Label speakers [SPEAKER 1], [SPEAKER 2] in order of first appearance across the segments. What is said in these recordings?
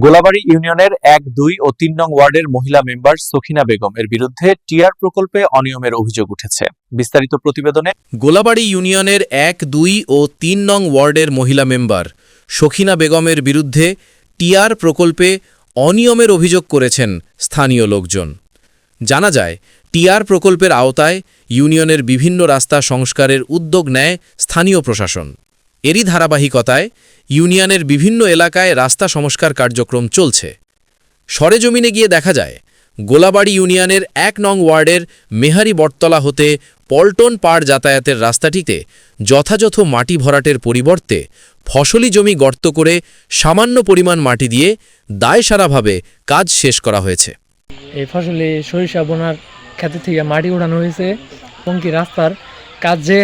[SPEAKER 1] গোলাবাড়ী ইউনিয়নের ১, ২ ও ৩ নং ওয়ার্ডের মহিলা মেম্বার সখিনা বেগম এর বিরুদ্ধে টিআর প্রকল্পে অনিয়মের অভিযোগ উঠেছে। বিস্তারিত প্রতিবেদনে
[SPEAKER 2] গোলাবাড়ী ইউনিয়নের ১, ২ ও ৩ নং ওয়ার্ডের মহিলা মেম্বার সখিনা বেগমের বিরুদ্ধে টিআর প্রকল্পে অনিয়মের অভিযোগ করেছেন স্থানীয় লোকজন। জানা যায়, টিআর প্রকল্পের আওতায় ইউনিয়নের বিভিন্ন রাস্তা সংস্কারের উদ্যোগ নেয় স্থানীয় প্রশাসন। এরই ধারাবাহিকতায় ইউনিয়নের বিভিন্ন এলাকায় রাস্তা সংস্কার কার্যক্রম চলছে। সরেজমিনে গিয়ে দেখা যায়, গোলাবাড়ী ইউনিয়নের ১ নং ওয়ার্ডের মেহারি বটতলা হতে পল্টন পাড় যাতায়াতের রাস্তাটিতে যথাযথ মাটি ভরাটের পরিবর্তে ফসলি জমি গর্ত করে সামান্য পরিমাণ মাটি দিয়ে দায়সারাভাবে কাজ শেষ করা হয়েছে।
[SPEAKER 3] এই ফসলে সরিষা বোনার ক্ষেত্র থেকে মাটি উঠানো হয়েছে এবং কি রাস্তার কাজ যে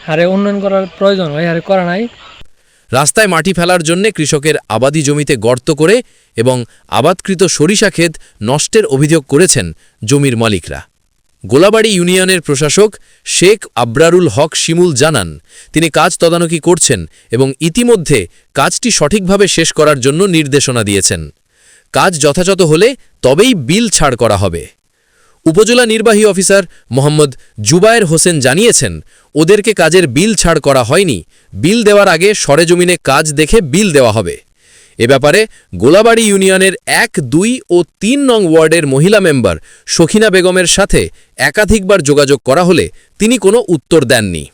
[SPEAKER 3] হারে উন্নয়ন করার প্রয়োজন ওই হারে করা নাই।
[SPEAKER 2] রাস্তায় মাটি ফেলার জন্য কৃষকের আবাদি জমিতে গর্ত করে এবং আবাদকৃত সরিষা ক্ষেত নষ্টের অভিযোগ করেছেন জমির মালিকরা। গোলাবাড়ী ইউনিয়নের প্রশাসক শেখ আবরারুল হক শিমুল জানান, তিনি কাজ তদারকি করছেন এবং ইতিমধ্যে কাজটি সঠিকভাবে শেষ করার জন্য নির্দেশনা দিয়েছেন। কাজ যথাযথ হলে তবেই বিল ছাড় করা হবে। উপজেলা নির্বাহী অফিসার মোহাম্মদ জুবায়ের হোসেন জানিয়েছেন, ওদেরকে কাজের বিল ছাড় করা হয়নি, বিল দেওয়ার আগে সরেজমিনে কাজ দেখে বিল দেওয়া হবে। এ ব্যাপারে গোলাবাড়ী ইউনিয়নের ১, ২ ও ৩ নং ওয়ার্ডের মহিলা মেম্বার সখিনা বেগমের সাথে একাধিকবার যোগাযোগ করা হলে তিনি কোনো উত্তর দেননি।